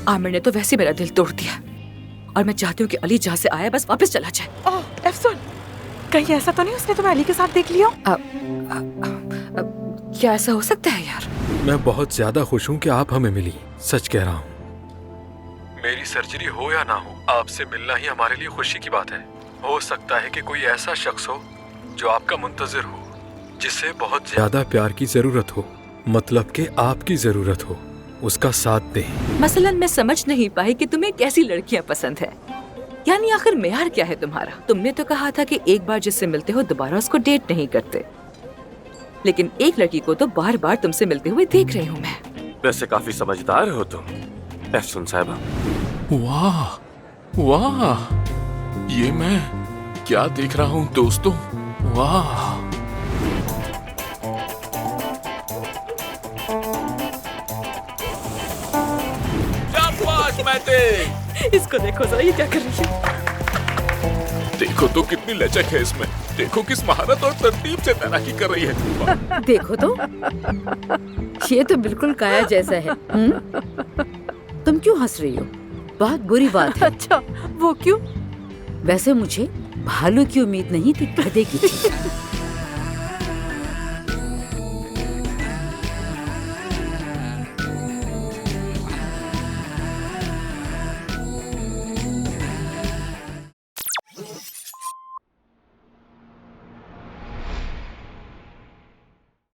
आमिर ने तो वैसे मेरा दिल तोड़ दिया और मैं चाहती हूँ कि अली जहाँ से आया बस वापस चला जाए। ओह अफसून, कहीं ऐसा तो नहीं उसने तुम्हें अली के साथ देख लिया? क्या ऐसा हो सकता है यार? मैं बहुत ज्यादा खुश हूँ कि आप हमें मिली। सच कह रहा हूँ, मेरी सर्जरी हो या ना हो, आपसे मिलना ही हमारे लिए खुशी की बात है। हो सकता है कि कोई ऐसा शख्स हो जो आपका मुंतजिर हो, जिसे बहुत ज्यादा प्यार की जरूरत हो, मतलब कि आपकी जरूरत हो, उसका साथ दें। मसलन मैं समझ नहीं पाई कि तुम्हें कैसी लड़कियां पसंद है, यानी आखिर मेयार क्या है तुम्हारा? तुमने तो कहा था कि एक बार जिससे मिलते हो दोबारा उसको डेट नहीं करते, लेकिन एक लड़की को तो बार बार तुमसे मिलते हुए देख रही हूँ मैं। वैसे काफी समझदार हो तुम अफसून साहिबा। वाह वाह, ये मैं क्या देख रहा हूँ दोस्तों? वाह, शाबाश मैते। इसको देखो जरा, ये क्या कर रही है? देखो तो कितनी लचक है इसमें। देखो किस महारत और तरतीब से तैराकी कर रही है। देखो तो, ये तो बिल्कुल काया जैसा है। तुम क्यों हंस रही हो? बहुत बुरी बात है। अच्छा, वो क्यों? वैसे मुझे भालू की उम्मीद नहीं थी, गधे की थी।